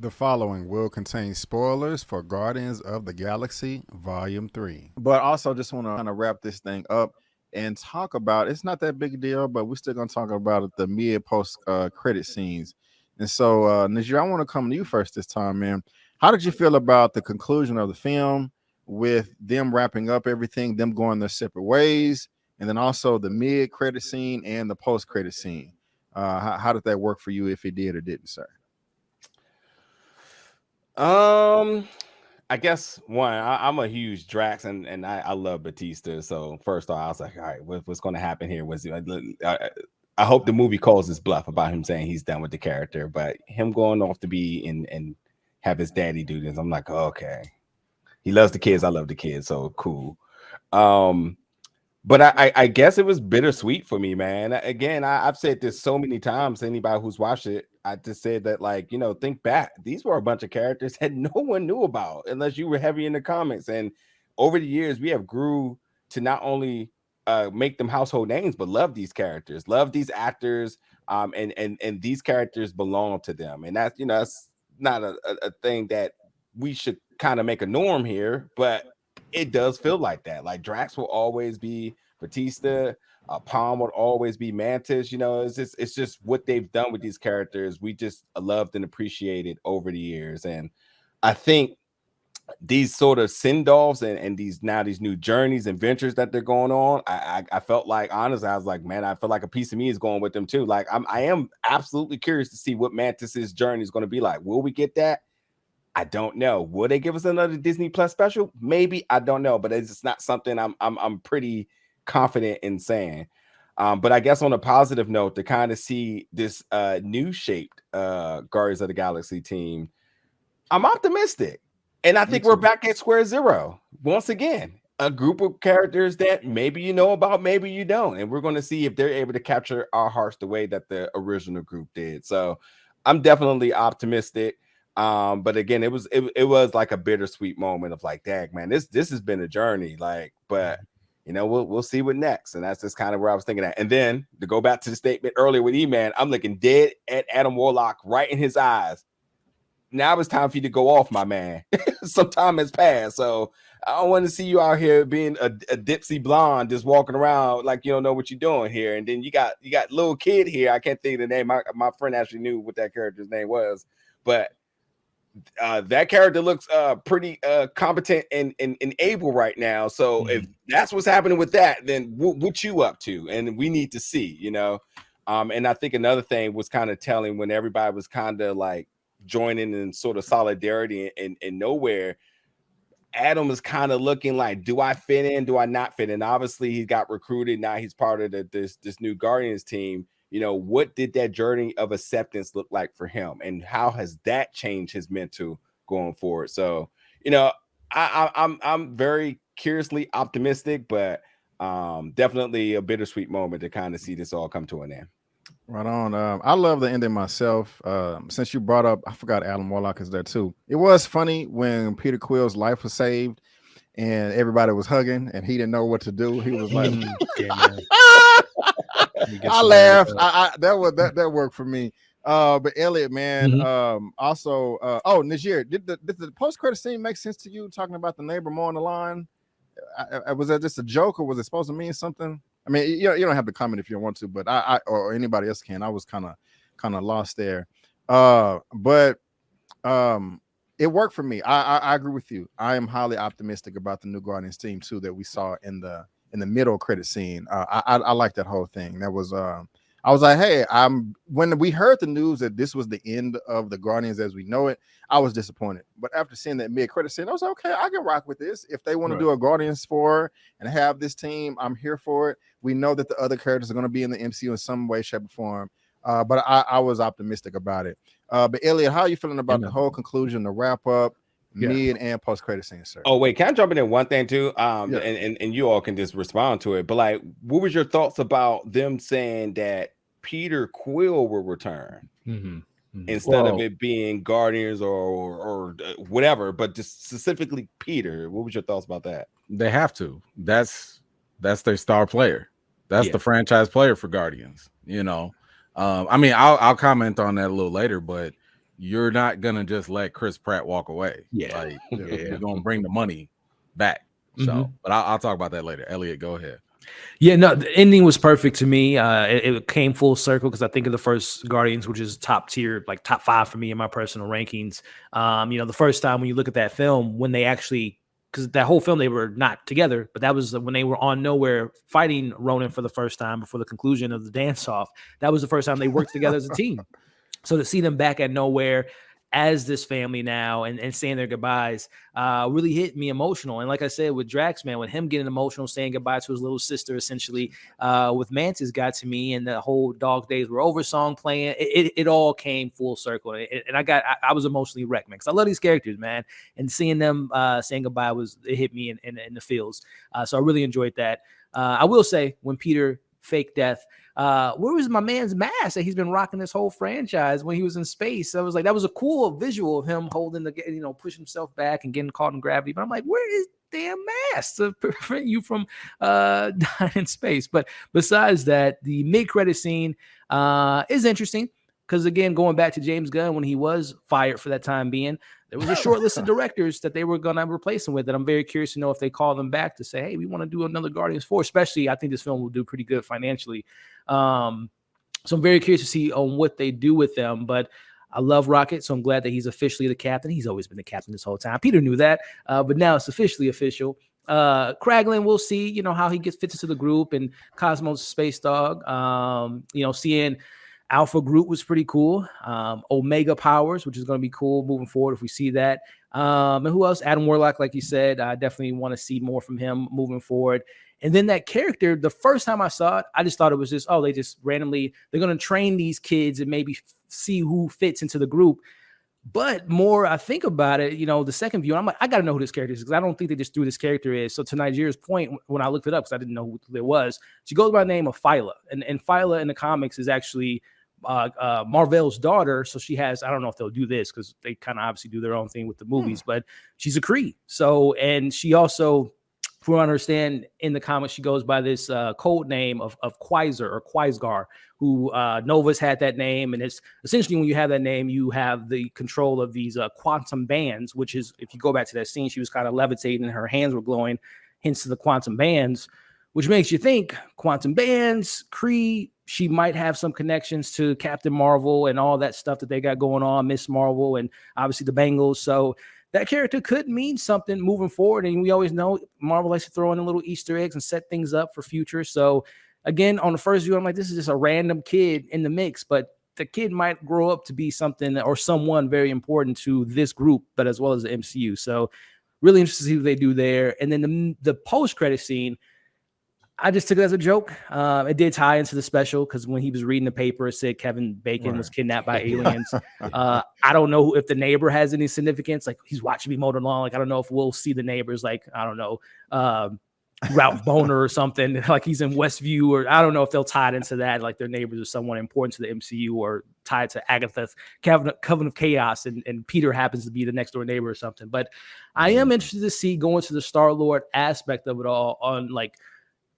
The following will contain spoilers for Guardians of the Galaxy Volume 3. But also just want to kind of wrap this thing up and talk about, it's not that big a deal, but we're still going to talk about the mid-post credit scenes. And so, Nagier, I want to come to you first this time, man. How did you feel about the conclusion of the film with them wrapping up everything, them going their separate ways, and then also the mid-credit scene and the post-credit scene? How did that work for you, if it did or didn't, sir? I guess I'm a huge Drax and I love Batista. So first off, I was like, all right, what's going to happen here? I hope the movie calls his bluff about him saying he's done with the character, but him going off to be and have his daddy do this, I'm like, oh, okay, he loves the kids. I love the kids, so cool. But I guess it was bittersweet for me, man. Again, I've said this so many times. Anybody who's watched it, I just said that, like, think back. These were a bunch of characters that no one knew about unless you were heavy in the comics. And over the years, we have grew to not only make them household names, but love these characters, love these actors, and these characters belong to them. And that's that's not a thing that we should kind of make a norm here, but it does feel like that. Like Drax will always be Batista, Palm would always be Mantis. It's just what they've done with these characters. We just loved and appreciated over the years. And I think these sort of send-offs and these new journeys and ventures that they're going on, I felt like, honestly, I was like, man, I feel like a piece of me is going with them too. Like I am absolutely curious to see what Mantis's journey is going to be like. Will we get that? I don't know. Will they give us another Disney Plus special? Maybe. I don't know, but it's not something I'm pretty confident in saying. But I guess on a positive note, to kind of see this new shaped Guardians of the Galaxy team, I'm optimistic. And I think we're back at square zero once again. A group of characters that maybe you know about, maybe you don't. And we're going to see if they're able to capture our hearts the way that the original group did. So I'm definitely optimistic. But again, it was like a bittersweet moment of like, dang, man, this has been a journey. Like, but we'll see what next. And that's just kind of where I was thinking at. And then to go back to the statement earlier with Eman, I'm looking dead at Adam Warlock right in his eyes. Now it's time for you to go off, my man. Some time has passed. So I don't want to see you out here being a dipsy blonde, just walking around like you don't know what you're doing here. And then you got little kid here. I can't think of the name. My friend actually knew what that character's name was, but that character looks pretty competent and able right now. So if that's what's happening with that, then what you up to? And we need to see, and I think another thing was kind of telling when everybody was kind of like joining in sort of solidarity and nowhere. Adam is kind of looking like, do I fit in? Do I not fit in? Obviously, he got recruited. Now he's part of this new Guardians team. What did that journey of acceptance look like for him, and how has that changed his mental going forward? So, I'm very curiously optimistic, but definitely a bittersweet moment to kind of see this all come to an end. Right on. I love the ending myself. Since you brought up, I forgot Adam Warlock is there too. It was funny when Peter Quill's life was saved and everybody was hugging and he didn't know what to do. He was like, I laughed. That worked for me. But Elliot, man, also, Nagier, did the post-credit scene make sense to you, talking about the neighbor mowing the line? Was that just a joke, or was it supposed to mean something? I mean, you don't have to comment if you don't want to, but I or anybody else can. I was kind of lost there. But it worked for me. I agree with you. I am highly optimistic about the new Guardians team too that we saw in the middle credit scene. I like that whole thing. That was I was like, hey, when we heard the news that this was the end of the Guardians as we know it, I was disappointed. But after seeing that mid-credit scene, I was like, okay, I can rock with this. If they want to do a Guardians 4 and have this team, I'm here for it. We know that the other characters are going to be in the MCU in some way, shape, or form. But I was optimistic about it. But Elliot, how are you feeling about the whole conclusion, the wrap up, mid and post credit scene, sir? Oh wait, can I jump in one thing too? And you all can just respond to it. But like, what was your thoughts about them saying that Peter Quill will return instead of it being Guardians or whatever, but just specifically Peter? What was your thoughts about that? They have to. That's their star player. That's the franchise player for Guardians. I mean, I'll comment on that a little later, but you're not gonna just let Chris Pratt walk away. Yeah. Like you're gonna bring the money back. So, but I'll talk about that later. Elliot, go ahead. Yeah, no, the ending was perfect to me. It came full circle because I think of the first Guardians, which is top tier, like top 5 for me in my personal rankings. The first time when you look at that film, when they actually, because that whole film they were not together, but that was when they were on Nowhere fighting Ronan for the first time before the conclusion of the dance off. That was the first time they worked together as a team. So to see them back at Nowhere as this family now and saying their goodbyes really hit me emotional. And like I said, with Drax, man, with him getting emotional, saying goodbye to his little sister, essentially, with Mantis got to me, and the whole Dog Days Were Over song playing, it all came full circle. And I was emotionally wrecked, man, because I love these characters, man. And seeing them saying goodbye it hit me in the feels. So I really enjoyed that. I will say, when Peter faked death, where was my man's mask that he's been rocking this whole franchise when he was in space? I was like, that was a cool visual of him holding pushing himself back and getting caught in gravity. But I'm like, where is damn mask to prevent you from dying in space? But besides that, the mid-credit scene is interesting because, again, going back to James Gunn when he was fired for that time being, there was a short list of directors that they were going to replace him with. And I'm very curious to know if they call them back to say, hey, we want to do another Guardians 4, especially I think this film will do pretty good financially. So I'm very curious to see on what they do with them. But I love Rocket, so I'm glad that he's officially the captain. He's always been the captain this whole time. Peter knew that, but now it's officially official. Kraglin, we'll see, how he fits into the group, and Cosmos Space Dog. Seeing Alpha Group was pretty cool. Omega Powers, which is going to be cool moving forward if we see that. And who else? Adam Warlock, like you said, I definitely want to see more from him moving forward. And then that character, the first time I saw it, I just thought it was just, they just randomly, they're going to train these kids and maybe see who fits into the group. But more I think about it, the second view, I'm like, I got to know who this character is, because I don't think they just threw this character is. So to Nigeria's point, when I looked it up, because I didn't know who it was, she goes by the name of Phyla. And Phyla in the comics is actually Marvel's daughter. So she has, I don't know if they'll do this because they kind of obviously do their own thing with the movies, but she's a Kree. So, and she also, from what I understand, in the comics, she goes by this code name of Quasar or Quasgar, who Nova's had that name. And it's essentially, when you have that name, you have the control of these quantum bands, which is, if you go back to that scene, she was kind of levitating and her hands were glowing, hence the quantum bands, which makes you think quantum bands, Kree, she might have some connections to Captain Marvel and all that stuff that they got going on, Miss Marvel, and obviously the Bengals. So that character could mean something moving forward. And we always know Marvel likes to throw in little Easter eggs and set things up for future. So again, on the first view, I'm like, this is just a random kid in the mix, but the kid might grow up to be something or someone very important to this group, but as well as the MCU. So really interested to see what they do there. And then the post-credit scene, I just took it as a joke. It did tie into the special because when he was reading the paper, it said Kevin Bacon was kidnapped by aliens. I don't know if the neighbor has any significance. Like, he's watching me mow the lawn. Like, I don't know if we'll see the neighbors. Like, I don't know, Ralph Boner or something. Like, he's in Westview, or I don't know if they'll tie it into that. Like, their neighbors are someone important to the MCU, or tied to Agatha's Covenant of Chaos, and Peter happens to be the next door neighbor or something. But I am interested to see, going to the Star-Lord aspect of it all, on like,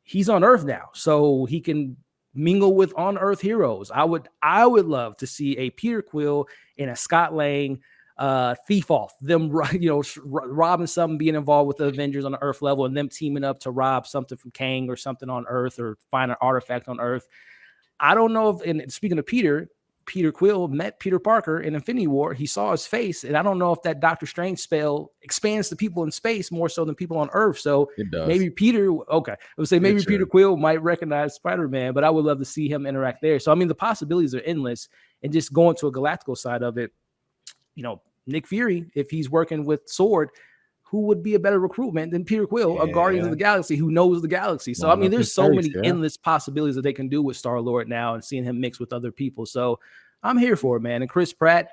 he's on Earth now, so he can mingle with on-Earth heroes. I would love to see a Peter Quill and a Scott Lang thief off, them robbing something, being involved with the Avengers on the Earth level, and them teaming up to rob something from Kang or something on Earth, or find an artifact on Earth. I don't know if, and speaking of Peter Quill met Peter Parker in Infinity War. He saw his face, and I don't know if that Doctor Strange spell expands to people in space more so than people on Earth. So maybe Peter, I would say maybe Peter Quill might recognize Spider-Man, but I would love to see him interact there. So, I mean, the possibilities are endless. And just going to a galactical side of it, Nick Fury, if he's working with Sword, who would be a better recruitment than Peter Quill, a Guardians of the Galaxy who knows the galaxy? So, I mean, there's so many endless possibilities that they can do with Star-Lord now, and seeing him mix with other people. So I'm here for it, man. And Chris Pratt,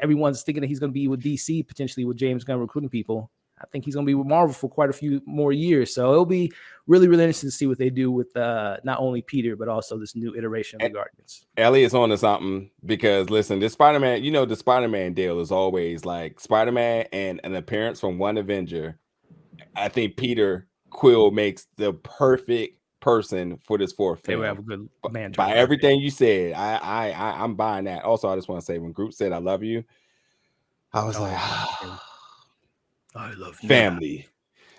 everyone's thinking that he's going to be with DC, potentially with James Gunn recruiting people. I think he's going to be with Marvel for quite a few more years. So it'll be really, really interesting to see what they do with not only Peter, but also this new iteration of the Guardians. Elliot's on to something, because listen, this Spider-Man, the Spider-Man deal is always like Spider-Man and an appearance from one Avenger. I think Peter Quill makes the perfect person for this fourth They film. would have a good man. By everything you said, I'm buying that. Also, I just want to say, when Groot said "I love you," I was like, I love you. family.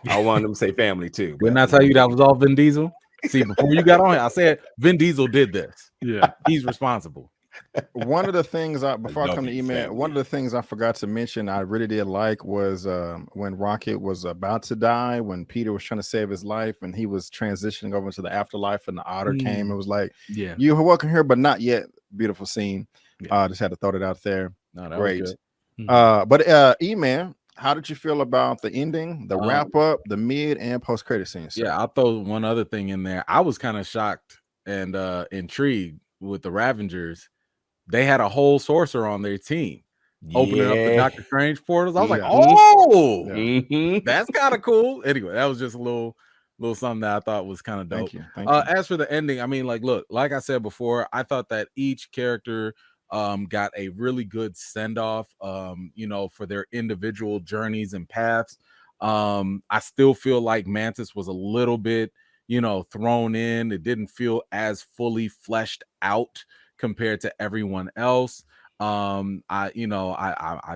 I wanted them to say family too. Didn't I tell you that was all Vin Diesel? See, before you got on here, I said Vin Diesel did this. Yeah, he's responsible. One of the things before I come to Eman, family. one of the things I forgot to mention I really did like was when Rocket was about to die, when Peter was trying to save his life and he was transitioning over to the afterlife, and the otter came. It was like, yeah, you are welcome here, but not yet. Beautiful scene. Yeah. Just had to throw that out there. No, that Great. was good. But Eman, how did you feel about the ending, the wrap up, the mid and post credit scenes? Yeah, I'll throw one other thing in there. I was kind of shocked and intrigued with the Ravengers. They had a whole sorcerer on their team, opening up the Doctor Strange portals. I was like, oh, that's kind of cool. Anyway, that was just a little something that I thought was kind of dope. Thank you. As for the ending, I mean, look, like I said before, I thought that each character got a really good send-off, for their individual journeys and paths. I still feel like Mantis was a little bit, thrown in. It didn't feel as fully fleshed out compared to everyone else. I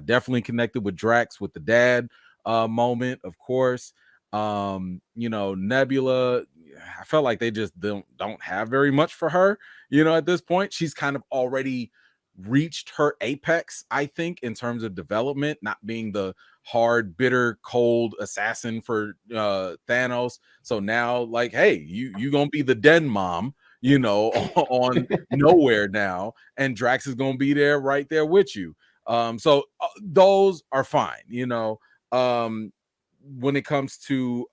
definitely connected with Drax with the dad moment, of course. Nebula, I felt like they just don't have very much for her, at this point. She's kind of already reached her apex, I think, in terms of development, not being the hard, bitter, cold assassin for Thanos. So now, like, hey, you gonna be the den mom, on nowhere now, and Drax is gonna be there right there with you. So those are fine, when it comes to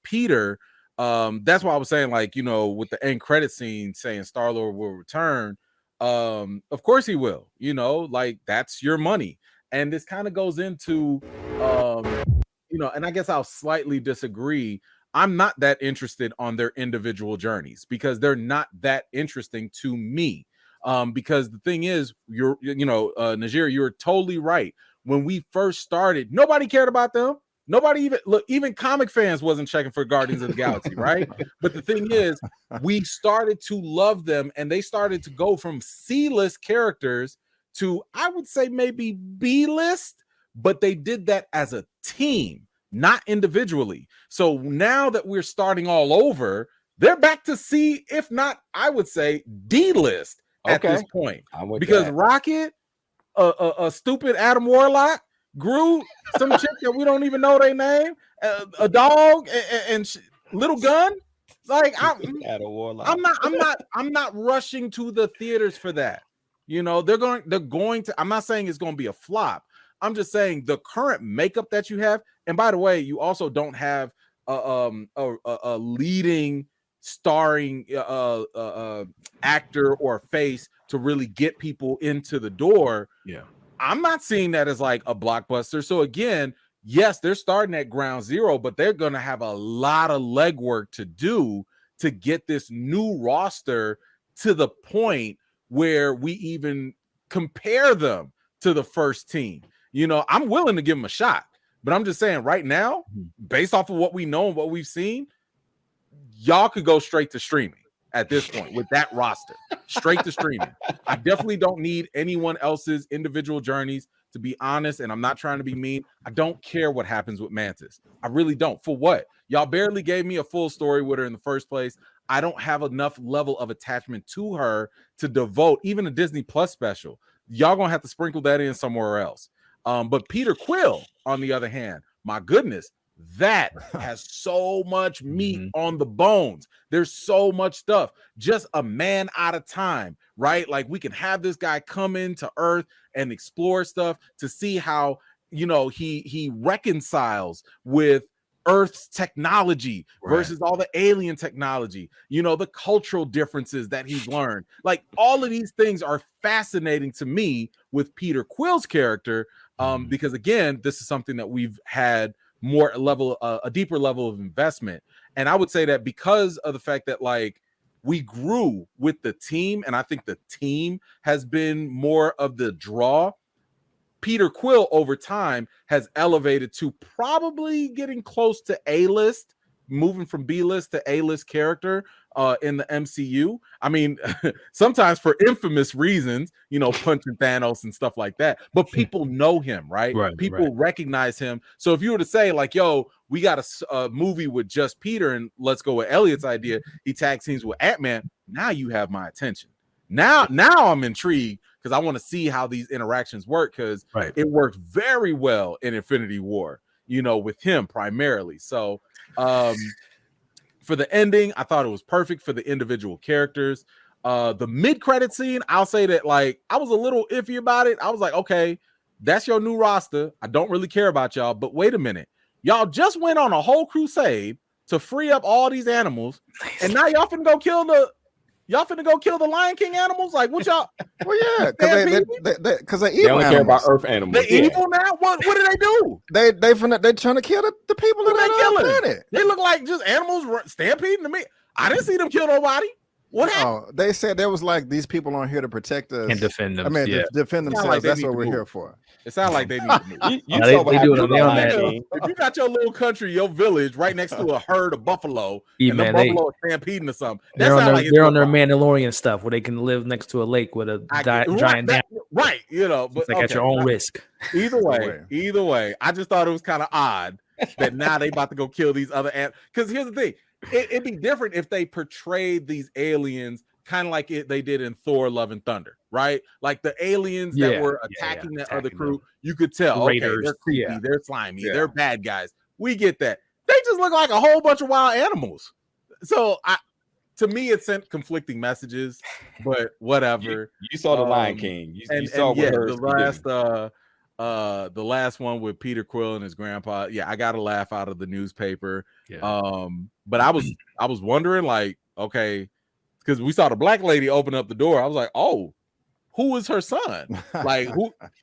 Peter, that's why I was saying, like, with the end credit scene saying Star-Lord will return, of course he will, like, that's your money. And this kind of goes into and I guess I'll slightly disagree. I'm not that interested on their individual journeys because they're not that interesting to me. Because the thing is, Nagier, you're totally right. When we first started, nobody cared about them. Nobody even comic fans wasn't checking for Guardians of the Galaxy, right? But the thing is, we started to love them, and they started to go from C-list characters to, I would say, maybe B-list, but they did that as a team, not individually. So now that we're starting all over, they're back to C, if not, I would say, D-list at this point. Because Rocket, a stupid Adam Warlock, Groot, some chick that we don't even know their name, a dog, and Little Gun. Like, I'm not rushing to the theaters for that. They're going to. I'm not saying it's going to be a flop. I'm just saying the current makeup that you have, and by the way, you also don't have a leading starring actor or face to really get people into the door. Yeah. I'm not seeing that as like a blockbuster. So again, yes, they're starting at ground zero, but they're going to have a lot of legwork to do to get this new roster to the point where we even compare them to the first team. I'm willing to give them a shot, but I'm just saying right now, based off of what we know and what we've seen, y'all could go straight to streaming at this point with that roster, straight to streaming. I definitely don't need anyone else's individual journeys, to be honest, and I'm not trying to be mean. I don't care what happens with Mantis. I really don't. For what? Y'all barely gave me a full story with her in the first place. I don't have enough level of attachment to her to devote even a Disney Plus special. Y'all gonna have to sprinkle that in somewhere else. But Peter Quill, on the other hand, my goodness, that has so much meat on the bones. There's so much stuff. Just a man at a time, right? Like, we can have this guy come into Earth and explore stuff to see how, he reconciles with Earth's technology versus all the alien technology, the cultural differences that he's learned. Like, all of these things are fascinating to me with Peter Quill's character, because again, this is something that we've had a deeper level of investment. And I would say that because of the fact that, like, we grew with the team, and I think the team has been more of the draw, Peter Quill over time has elevated to probably getting close to A-list, moving from B-list to A-list character. in the MCU. I mean, sometimes for infamous reasons, you know, punching Thanos and stuff like that. But people know him, right? People recognize him. So if you were to say like, yo, we got a movie with just Peter and let's go with Elliot's idea, he tag teams with Ant-Man. Now you have my attention. Now I'm intrigued because I want to see how these interactions work because it worked very well in Infinity War, you know, with him primarily. So for the ending, I thought it was perfect for the individual characters. The mid-credit scene, I'll say that like I was a little iffy about it. I was like, okay, that's your new roster. I don't really care about y'all, but wait a minute. Y'all just went on a whole crusade to free up all these animals, and now y'all finna go kill the Lion King animals? Like what y'all? Well, yeah, because they don't care about Earth animals. They evil now. What do they do? They trying to kill the people in that planet. They look like just animals stampeding to me. I didn't see them kill nobody. What happened? Oh, they said there was like these people on here to protect us and defend them. I mean, defend themselves. Like that's what we're here for. It sounds like they need to move. They do it. If you got your little country, your village right next to a herd of buffalo, and the buffalo are stampeding to something, they're on their Mandalorian stuff where they can live next to a lake with a giant dam. Right, you know, but like at your own risk. Either way, I just thought it was kind of odd that now they about to go kill these other animals. Because here's the thing, it'd be different if they portrayed these aliens kind of like they did in Thor: Love and Thunder, right? Like the aliens that were attacking that other crew, you could tell, okay, they're creepy, they're slimy, they're bad guys. We get that. They just look like a whole bunch of wild animals. So to me, it sent conflicting messages, but whatever. You saw the Lion King. You saw the last one with Peter Quill and his grandpa. Yeah, I got a laugh out of the newspaper. Yeah. But I was wondering, like, okay, because we saw the black lady open up the door. I was like, oh, who is her son? Like, who is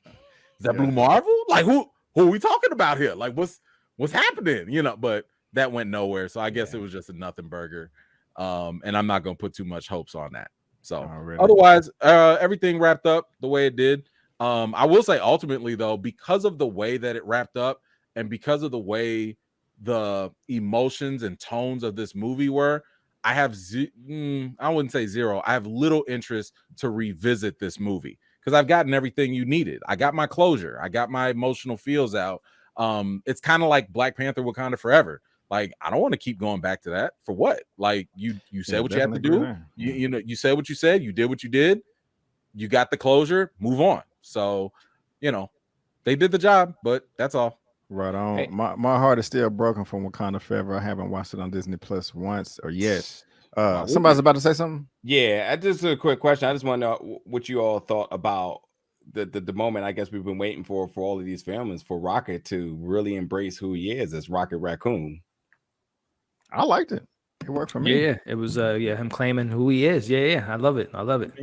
that? Blue Marvel? Like, who are we talking about here? Like, what's happening? You know, but that went nowhere. So I guess it was just a nothing burger. And I'm not gonna put too much hopes on that. So otherwise, everything wrapped up the way it did. I will say ultimately though, because of the way that it wrapped up and because of the way the emotions and tones of this movie were, I have I wouldn't say zero. I have little interest to revisit this movie because I've gotten everything you needed. I got my closure. I got my emotional feels out. It's kind of like Black Panther Wakanda Forever. Like, I don't want to keep going back to that. For what? Like, you said what you had to do. You know, you said what you said. You did what you did. You got the closure. Move on. So, you know, they did the job, but that's all. Right on. Hey. My heart is still broken from Wakanda Forever. I haven't watched it on Disney Plus once or yet. Somebody's about to say something? Yeah, just a quick question. I just want to know what you all thought about the moment I guess we've been waiting for all of these families for Rocket to really embrace who he is as Rocket Raccoon. I liked it. It worked for me. Yeah, it was him claiming who he is. Yeah, I love it.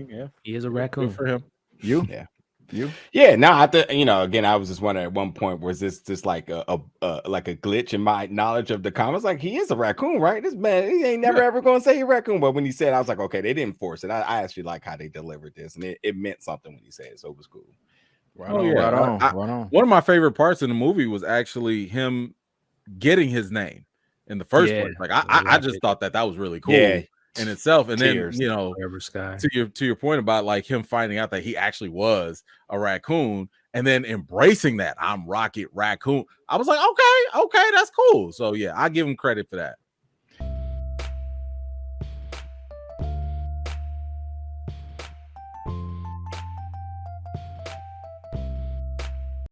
Yeah, he is a raccoon. Good for him. You? Yeah. You? Yeah, no, I thought, you know, again, I was just wondering at one point, was this just like a glitch in my knowledge of the comics? Like, he is a raccoon, right? This man, he ain't never ever gonna say he's a raccoon. But when he said, I was like, okay, they didn't force it. I actually like how they delivered this, and it meant something when he said it, so it was cool. Right on. One of my favorite parts in the movie was actually him getting his name in the first place. Like, I just thought that was really cool. Yeah. In itself, and Cheers. Then, you know, to your point about like him finding out that he actually was a raccoon and then embracing that I'm Rocket Raccoon, I was like, okay, that's cool. So yeah, I give him credit for that.